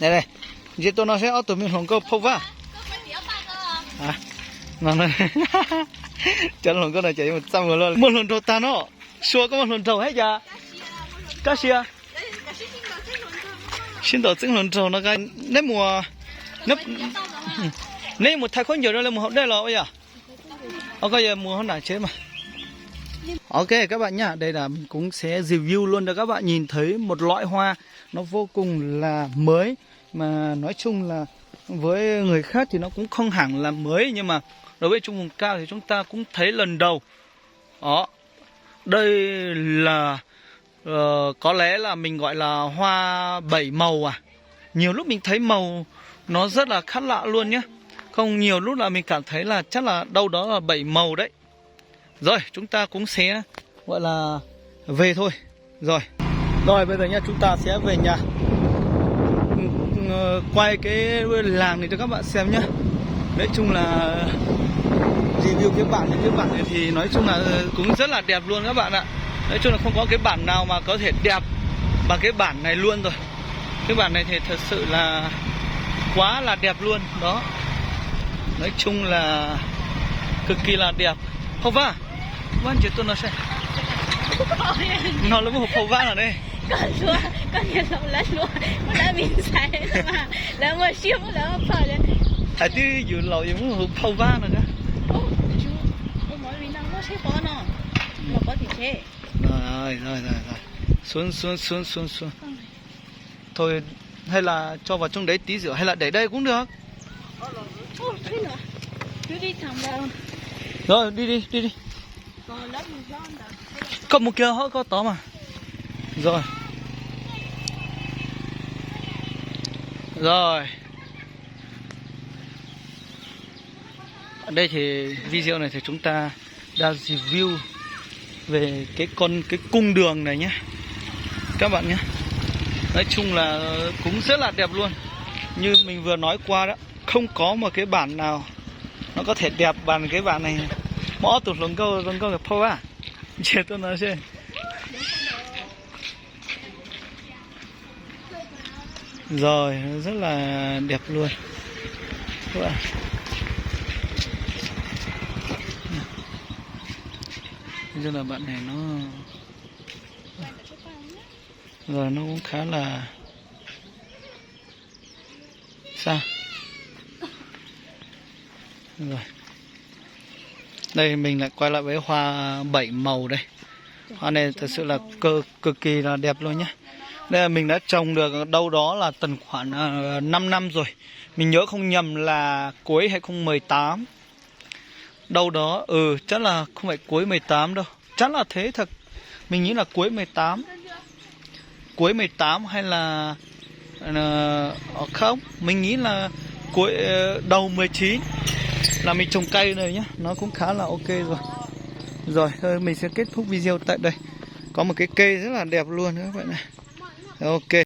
Đây này, giờ tôi nó sẽ ở tụi mình hồng câu phô va. À, nó chân hồng câu này chạy 100 người luôn. Một lần đầu ta nó, xua có một lần đầu hết giờ. Cá xia. Xin đầu chứng lần đầu nó cái nếu mùa nếu một thái khối nhiều đó là mùa học đây rồi bây giờ. Ok giờ mùa hôm nào chế mà. Ok các bạn nhá, đây là mình cũng sẽ review luôn cho các bạn nhìn thấy một loại hoa nó vô cùng là mới, mà nói chung là với người khác thì nó cũng không hẳn là mới, nhưng mà đối với Trung Vùng Cao thì chúng ta cũng thấy lần đầu. Đó, đây là có lẽ là mình gọi là hoa 7 màu à. Nhiều lúc mình thấy màu nó rất là khác lạ luôn nhé. Không, nhiều lúc là mình cảm thấy là chắc là đâu đó là 7 màu đấy. Rồi, chúng ta cũng sẽ gọi là về thôi. Rồi, bây giờ nha, chúng ta sẽ về nhà. Quay cái làng này cho các bạn xem nhé. Nói chung là review cái bản này thì nói chung là cũng rất là đẹp luôn các bạn ạ. Nói chung là không có cái bản nào mà có thể đẹp bằng cái bản này luôn rồi. Cái bản này thì thật sự là quá là đẹp luôn. Đó, nói chung là cực kỳ là đẹp. Hộp va Văn chỉ tôi nó sẽ nó là một hộp hộp va ở đây. Con nhà lòng lá luôn, nó đã bị sai mà là một siêu là một phải đấy. À chứ dù lầu giống hộp hộp va nữa cơ. Chú, ông nói vì năng nó sẽ khó nó, mà có thể thế. Rồi. Xuống. Thôi hay là cho vào trong đấy tí rửa hay là để đây cũng được. Thế nữa. Chú đi thẳng vào. Rồi đi. Có một kia họ có to mà. Rồi. Ở đây thì video này thì chúng ta đã review về cái cung đường này nhé các bạn nhé. Nói chung là cũng rất là đẹp luôn. Như mình vừa nói qua đó, không có một cái bản nào nó có thể đẹp bằng cái bản này. Mõ tụt lồng câu gặp phô à. Chị tôi nói xem. Rồi, rất là đẹp luôn các bạn. Bây giờ là bạn này nó rồi nó cũng khá là sao rồi. Đây mình lại quay lại với hoa 7 màu đây. Hoa này thật sự là cực kỳ là đẹp luôn nhé. Đây là mình đã trồng được đâu đó là tầm khoảng 5 năm rồi. Mình nhớ không nhầm là cuối 2018. Đâu đó, chắc là không phải cuối 18 đâu. Chắc là thế thật. Mình nghĩ là cuối 18. Cuối 18 hay là không, mình nghĩ là cuối đầu 19 là mình trồng cây rồi nhá. Nó cũng khá là ok rồi. Rồi, thôi mình sẽ kết thúc video tại đây. Có một cái cây rất là đẹp luôn các bạn này. Ok.